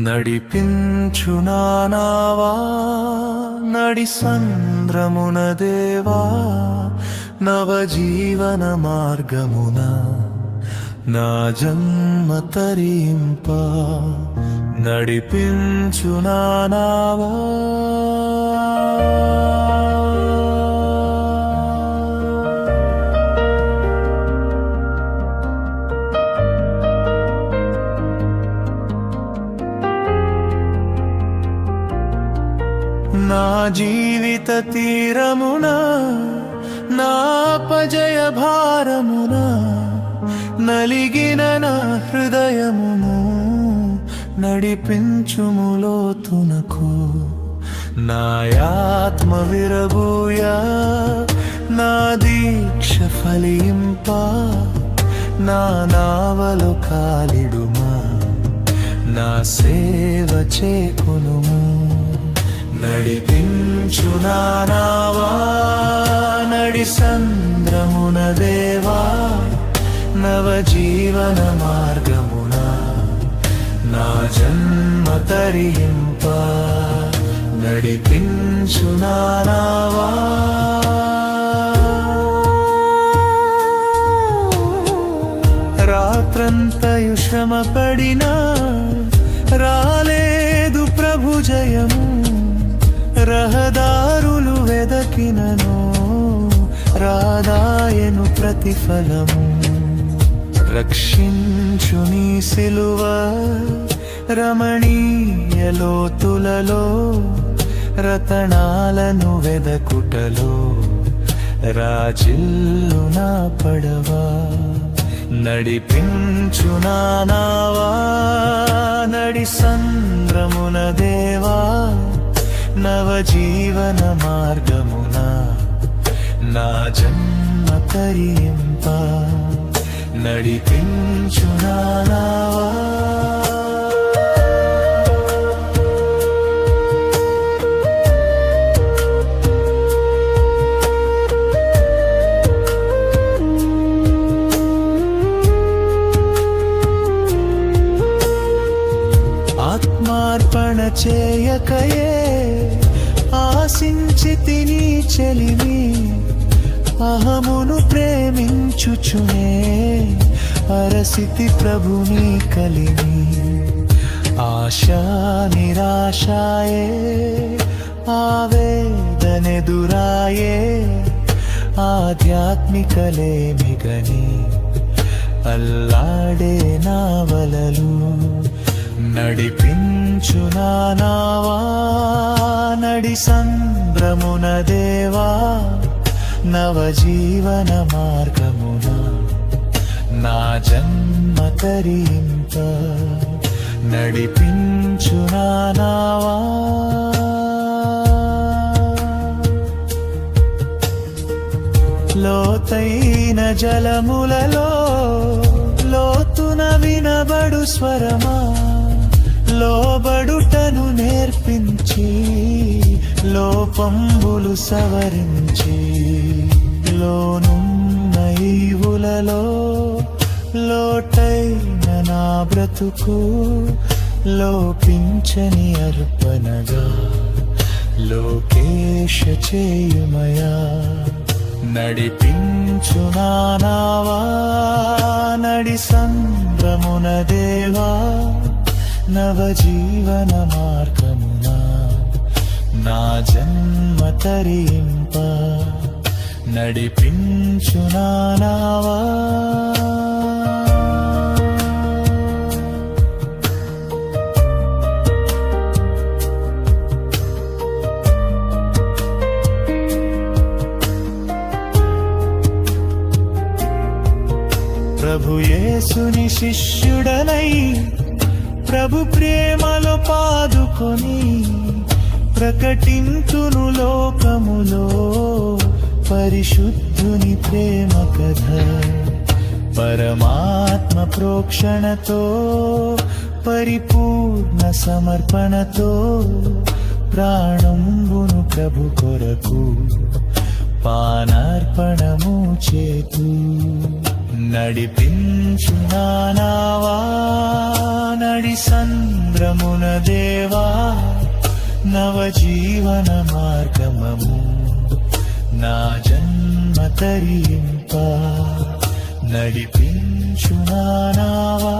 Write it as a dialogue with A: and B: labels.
A: నడిపించునా నావా నడి సంద్రమున దేవా నవజీవన మార్గమున నా జన్మ తరింప నడిపించునా నావా నా జీవిత తీరమున నా అపజయ భారమున నలిగిన నా హృదయమును నడిపించుము లోతునకు నా ఆత్మ విరబూయ నా దీక్ష ఫలింప నా నావలు కాలిడుమా నా సేవ చేకొనుము నడిపించునా నావా నడి సంద్రమున దేవా నవజీవన మార్గమున నా జన్మ తరింప నడిపించునా నావా రాత్రంతయు శ్రమ పడినా రాలేదు ప్రభు జయము రహదారులు వెదకినను రాదాయను ప్రతిఫలము రక్షించు నీ సిలువ రమణీయ లోతులలో రతనాలను వెదకుటలో రాజిల్లు నా పడవా నడిపించునా నావా నడి సంద్రమున దేవా నవజీవన మార్గమున నా జన్మ తరింప నడిపించునా నావా ఆత్మార్పణ చేయకయే ఆశించితిని చెలిమి అహమును ప్రేమించుచునే అరసితి ప్రభుని కలిమి ఆశా నిరాశాయే ఆవేదనెదురాయే ఆధ్యాత్మికలేమిగని అల్లాడే నావలలు నడిపించునా నావా నడి సంద్రమున దేవా నవజీవన మార్గమున నా జన్మ తరింప నడిపించునా నావా లోతైన జలములలో లోతున వినబడు స్వరమా లోబడుటను నేర్పించి లోపంబులు సవరించి లోనున్న ఈవులలో లోటైన నా బ్రతుకు లోపించని అర్పణగా లోకేశ చేయుమయా నడిపించునా నావా నడి సంద్రమున దేవా నవజీవన మార్గమున నా జన్మ తరింప నడిపించునా నావా ప్రభు యేసుని శిష్యుడనై ప్రభు ప్రేమలో పాదుకొని ప్రకటించును లోకములో పరిశుద్ధుని ప్రేమ కథ పరమాత్మ ప్రోక్షణతో పరిపూర్ణ సమర్పణతో ప్రాణంబును ప్రభు కొరకు పానార్పణము చేతు నడిపించు నా నావా నడి సంద్రమున దేవా నవజీవన మార్గమము నా జన్మ తరింప నడిపించు నా నావా